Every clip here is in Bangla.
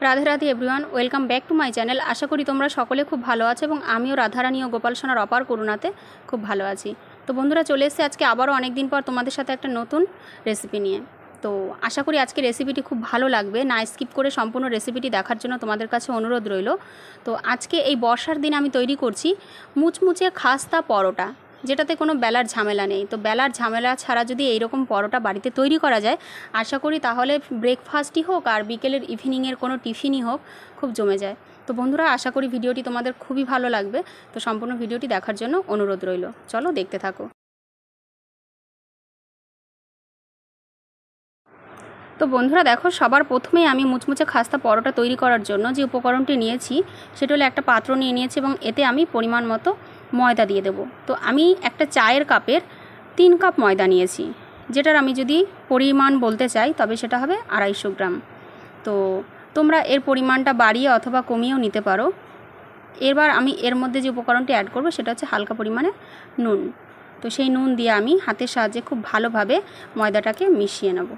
Radhe Radhe everyone, welcome back to my channel. আশা করি তোমরা সকলে খুব ভালো আছো এবং আমিও রাধারানী ও গোপাল সোনার অপার করুণাতে খুব ভালো আছি। তো বন্ধুরা, চলে এসেছে আজকে আবারও অনেক দিন পর তোমাদের সাথে একটা নতুন রেসিপি নিয়ে। তো আশা করি আজকে রেসিপিটি খুব ভালো লাগবে, না স্কিপ করে সম্পূর্ণ রেসিপিটি দেখার জন্য তোমাদের কাছে অনুরোধ রইল। তো আজকে এই বর্ষার দিন আমি তৈরি করছি মুচমুচে খাস্তা পরোটা, যেটাতে কোনো বেলার ঝামেলা নেই। তো বেলার ঝামেলা ছাড়া যদি এইরকম পরোটা বাড়িতে তৈরি করা যায়, আশা করি তাহলে ব্রেকফাস্টই হোক আর বিকেলের ইভিনিংয়ের কোনো টিফিনই হোক, খুব জমে যায়। তো বন্ধুরা, আশা করি ভিডিওটি তোমাদের খুবই ভালো লাগবে। তো সম্পূর্ণ ভিডিওটি দেখার জন্য অনুরোধ রইল। চলো দেখতে থাকো। তো বন্ধুরা দেখো, সবার প্রথমেই আমি মুচমুচে খাস্তা পরোটা তৈরি করার জন্য যে উপকরণটি নিয়েছি সেটা হলো একটা পাত্র নিয়ে নিয়েছি এবং এতে আমি পরিমাণ মতো ময়দা দিয়ে দেব। তো আমি একটা চায়ের কাপের 3 কাপ ময়দা নিয়েছি, যেটার আমি যদি পরিমাণ বলতে চাই তবে সেটা হবে 250 গ্রাম। তো তোমরা এর পরিমাণটা বাড়িয়ে অথবা কমিয়েও নিতে পারো। এবার আমি এর মধ্যে যে উপকরণটি অ্যাড করব সেটা হচ্ছে হালকা পরিমাণে নুন। তো সেই নুন দিয়ে আমি হাতের সাহায্যে খুব ভালোভাবে ময়দাটাকে মিশিয়ে নেব।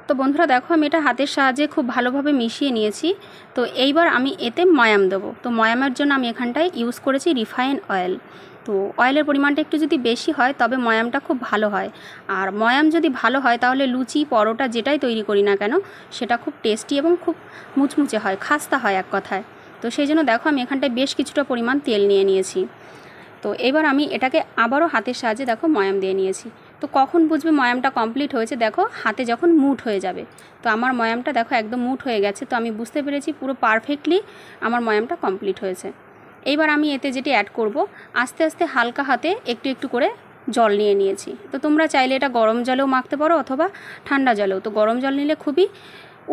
তো বন্ধুরা দেখো, আমি এটা হাতের সাহায্যে খুব ভালোভাবে মিশিয়ে নিয়েছি। তো এইবার আমি এতে ময়াম দেবো। তো ময়ামের জন্য আমি এখানটায় ইউজ করেছি রিফাইন অয়েল। তো অয়েলের পরিমাণটা একটু যদি বেশি হয় তবে ময়ামটা খুব ভালো হয়। আর ময়াম যদি ভালো হয় তাহলে লুচি পরোটা যেটাই তৈরি করি না কেন সেটা খুব টেস্টি এবং খুব মুচমুচে হয়, খাস্তা হয় এক কথায়। তো সেই জন্য দেখো, আমি এখানটায় বেশ কিছুটা পরিমাণ তেল নিয়ে নিয়েছি। তো এবার আমি এটাকে আবারও হাতের সাহায্যে দেখো ময়াম দিয়ে নিয়েছি। তো কখন বুঝবে ময়ামটা কমপ্লিট হয়েছে? দেখো, হাতে যখন মুঠ হয়ে যাবে। তো আমার ময়ামটা দেখো একদম মুঠ হয়ে গেছে। তো আমি বুঝতে পেরেছি পুরো পারফেক্টলি আমার ময়ামটা কমপ্লিট হয়েছে। এইবার আমি এতে যেটি অ্যাড করব, আস্তে আস্তে হালকা হাতে একটু একটু করে জল নিয়ে নিয়েছি। তো তোমরা চাইলে এটা গরম জলেও মাখতে পারো অথবা ঠান্ডা জলেও। তো গরম জল নিলে খুবই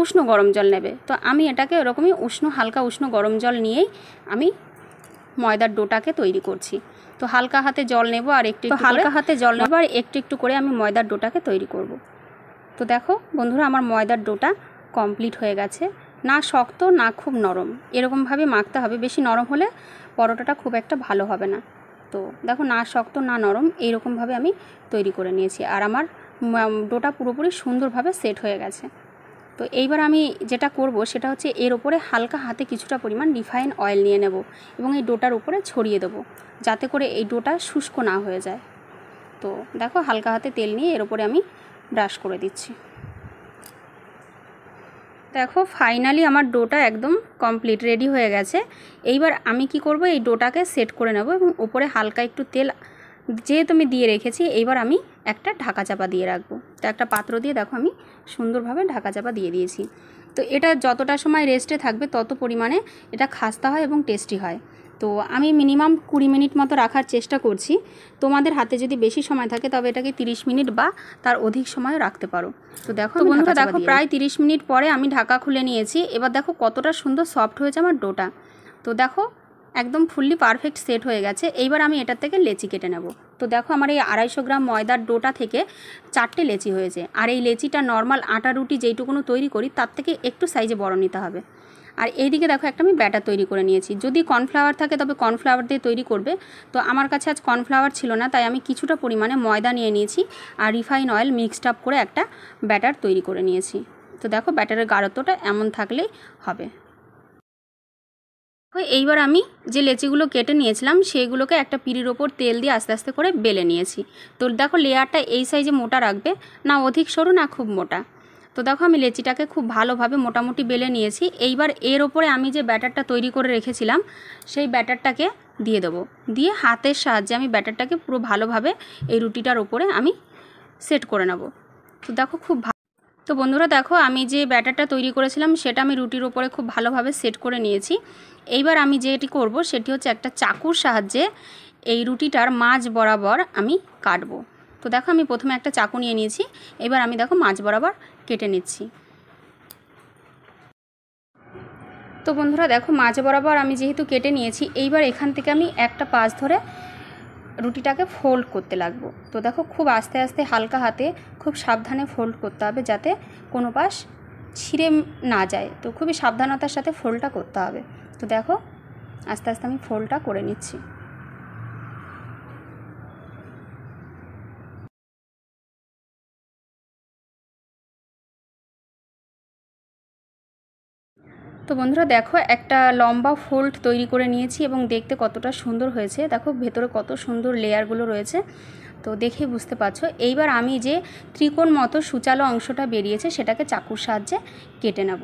উষ্ণ গরম জল নেবে। তো আমি এটাকে এরকমই হালকা উষ্ণ গরম জল নিয়েই আমি ময়দার ডোটাকে তৈরি করছি। তো হালকা হাতে জল নেব আর একটু একটু করে আমি ময়দার ডোটাকে তৈরি করব। তো দেখো বন্ধুরা, আমার ময়দার ডোটা কমপ্লিট হয়ে গেছে। না শক্ত না খুব নরম, এরকমভাবে মাখতে হবে। বেশি নরম হলে পরোটাটা খুব একটা ভালো হবে না। তো দেখো, না শক্ত না নরম, এইরকমভাবে আমি তৈরি করে নিয়েছি। আর আমার ডোটা পুরোপুরি সুন্দরভাবে সেট হয়ে গেছে। তো এইবার আমি যেটা করব সেটা হচ্ছে এর উপরে হালকা হাতে কিছুটা পরিমাণ রিফাইন অয়েল নিয়ে নেব এবং এই ডোটার উপরে ছড়িয়ে দেবো, যাতে করে এই ডোটা শুষ্ক না হয়ে যায়। তো দেখো, হালকা হাতে তেল নিয়ে এর উপরে আমি ব্রাশ করে দিচ্ছি। দেখো, ফাইনালি আমার ডোটা একদম কমপ্লিট রেডি হয়ে গেছে। এইবার আমি কি করব, এই ডোটাকে সেট করে নেব এবং উপরে হালকা একটু তেল যেহেতু আমি দিয়ে রেখেছি, এইবার আমি একটা ঢাকা চাপা দিয়ে রাখবো। তো একটা পাত্র দিয়ে দেখো আমি সুন্দরভাবে ঢাকা চাপা দিয়ে দিয়েছি। তো এটা যতটা সময় রেস্টে থাকবে তত পরিমাণে এটা খাস্তা হয় এবং টেস্টি হয়। তো আমি মিনিমাম 20 মিনিট মতো রাখার চেষ্টা করছি। তোমাদের হাতে যদি বেশি সময় থাকে তবে এটাকে 30 মিনিট বা তার অধিক সময় রাখতে পারো। তো দেখো বন্ধুরা, দেখো প্রায় 30 মিনিট পরে আমি ঢাকা খুলে নিয়েছি। এবার দেখো কতটা সুন্দর সফট হয়েছে আমার ডোটা। তো দেখো একদম ফুললি পারফেক্ট সেট হয়ে গেছে। এইবার আমি এটার থেকে লেচি কেটে নেব। তো দেখো, আমার এই 250 গ্রাম ময়দার ডোটা থেকে 4টে লেচি হয়েছে। আর এই লেচিটা নর্মাল আটা রুটি যেইটুকুনো তৈরি করি তার থেকে একটু সাইজে বড় নিতে হবে। আর এইদিকে দেখো একটা আমি ব্যাটার তৈরি করে নিয়েছি। যদি কর্নফ্লাওয়ার থাকে তবে কর্নফ্লাওয়ার দিয়ে তৈরি করবে। তো আমার কাছে আজ কর্নফ্লাওয়ার ছিল না, তাই আমি কিছুটা পরিমাণে ময়দা নিয়ে নিয়েছি আর রিফাইন অয়েল মিক্সড আপ করে একটা ব্যাটার তৈরি করে নিয়েছি। তো দেখো, ব্যাটারের গাঢ়ত্বটা এমন থাকলেই হবে। এইবার আমি যে লেচিগুলো কেটে নিয়েছিলাম সেইগুলোকে একটা পিঁড়ির ওপর তেল দিয়ে আস্তে আস্তে করে বেলে নিয়েছি। তো দেখো, লেয়ারটা এই সাইজে মোটা রাখবে, না অধিক সরু না খুব মোটা। তো দেখো, আমি লেচিটাকে খুব ভালোভাবে মোটামুটি বেলে নিয়েছি। এইবার এর ওপরে আমি যে ব্যাটারটা তৈরি করে রেখেছিলাম সেই ব্যাটারটাকে দিয়ে দেবো। দিয়ে হাতের সাহায্যে আমি ব্যাটারটাকে পুরো ভালোভাবে এই রুটিটার ওপরে আমি সেট করে নেব। তো দেখো তো বন্ধুরা দেখো, আমি যে ব্যাটারটা তৈরি করেছিলাম সেটা আমি রুটির ওপরে খুব ভালোভাবে সেট করে নিয়েছি। এইবার আমি যেটি করব সেটি হচ্ছে একটা চাকুর সাহায্যে এই রুটিটার মাঝ বরাবর আমি কাটবো। তো দেখো, আমি প্রথমে একটা চাকু নিয়ে নিয়েছি। এবার আমি দেখো মাঝ বরাবর কেটে নিচ্ছি। তো বন্ধুরা দেখো, মাঝ বরাবর আমি যেহেতু কেটে নিয়েছি, এইবার এখান থেকে আমি একটা পাশ ধরে রুটিটাকে ফোল্ড করতে লাগবো। তো দেখো, খুব আস্তে আস্তে হালকা হাতে খুব সাবধানে ফোল্ড করতে হবে যাতে কোনো পাশ ছিঁড়ে না যায়। তো খুবই সাবধানতার সাথে ফোল্ডটা করতে হবে। তো দেখো, আস্তে আস্তে আমি ফোল্ডটা করে নিচ্ছি। তো বন্ধুরা দেখো একটা লম্বা ফোল্ড তৈরি করে নিয়েছি এবং দেখতে কতটা সুন্দর হয়েছে। দেখো ভেতরে কত সুন্দর লেয়ারগুলো রয়েছে, তো দেখেই বুঝতে পারছো। এইবার আমি যে ত্রিকোণ মতো সূচালো অংশটা বেরিয়েছে সেটাকে চাকুর সাহায্যে কেটে নেব।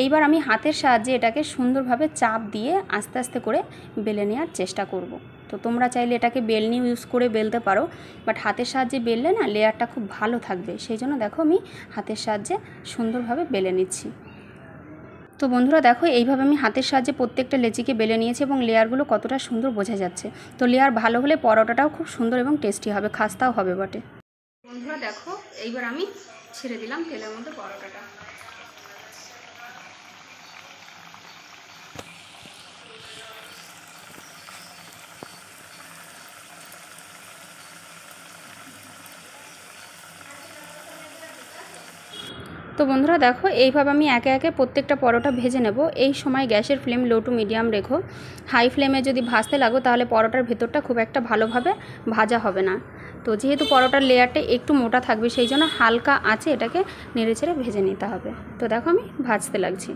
এইবার আমি হাতের সাহায্যে এটাকে সুন্দরভাবে চাপ দিয়ে আস্তে আস্তে করে বেলে নেওয়ার চেষ্টা করব। তো তোমরা চাইলে এটাকে বেলনি ইউজ করে বেলতে পারো, বাট হাতের সাহায্যে বেললে না লেয়ারটা খুব ভালো থাকবে, সেই জন্য দেখো আমি হাতের সাহায্যে সুন্দরভাবে বেলে নিচ্ছি। তো বন্ধুরা দেখো এইভাবে আমি হাতের সাহায্যে প্রত্যেকটা লেচিকে বেলে নিয়েছি এবং লেয়ারগুলো কতটা সুন্দর বোঝা যাচ্ছে। তো লেয়ার ভালো হলে পরোটাটাও খুব সুন্দর এবং টেস্টি হবে, খাস্তাও হবে বটে। বন্ধুরা দেখো এইবার আমি ছেড়ে দিলাম তেলের মধ্যে পরোটাটা। তো বন্ধুরা দেখো এইভাবে আমি একে একে প্রত্যেকটা পরোটা ভেজে নেব। এই সময় গ্যাসের ফ্লেম লো টু মিডিয়াম রেখো। হাই ফ্লেমে যদি ভাজতে লাগো তাহলে পরোটার ভেতরটা খুব একটা ভালোভাবে ভাজা হবে না। তো যেহেতু পরোটার লেয়ারটা একটু মোটা থাকবে সেই জন্য হালকা আঁচে এটাকে নেড়েচেড়ে ভেজে নিতে হবে। তো দেখো আমি ভাজতে লাগছি।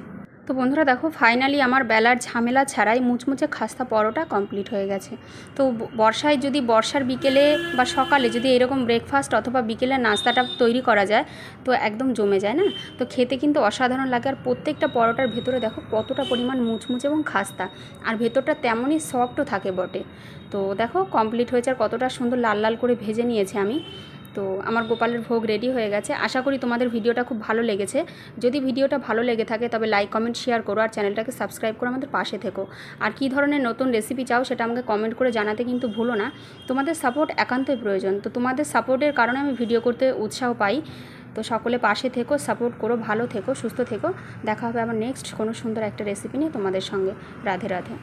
তো বন্ধুরা দেখো ফাইনালি আমার বেলার ঝামেলা ছাড়াই মুচমুচে খাস্তা পরোটা কমপ্লিট হয়ে গেছে। তো বর্ষায় যদি বর্ষার বিকেলে বা সকালে যদি এরকম ব্রেকফাস্ট অথবা বিকেলের নাস্তাটা তৈরি করা যায় তো একদম জমে যায় না। তো খেতে কিন্তু অসাধারণ লাগে। আর প্রত্যেকটা পরোটার ভেতরে দেখো কতটা পরিমাণ মুচমুচে এবং খাস্তা, আর ভেতরটা তেমনই সফটও থাকে বটে। তো দেখো কমপ্লিট হয়েছে আর কতটা সুন্দর লাল লাল করে ভেজে নিয়েছি আমি। তো আমার গোপালের ভোগ রেডি হয়ে গেছে। আশা করি তোমাদের ভিডিওটা খুব ভালো লেগেছে। যদি ভিডিওটা ভালো লেগে থাকে তবে লাইক কমেন্ট শেয়ার করো আর চ্যানেলটাকে সাবস্ক্রাইব করে আমাদের পাশে থেকো। আর কী ধরনের নতুন রেসিপি চাও সেটা আমাকে কমেন্ট করে জানাতে কিন্তু ভুলো না। তোমাদের সাপোর্ট একান্তই প্রয়োজন। তো তোমাদের সাপোর্টের কারণে আমি ভিডিও করতে উৎসাহ পাই। তো সকলে পাশে থেকো, সাপোর্ট করো, ভালো থেকো, সুস্থ থেকো। দেখা হবে আবার নেক্সট কোনো সুন্দর একটা রেসিপি নিয়ে তোমাদের সঙ্গে। রাধে রাধে।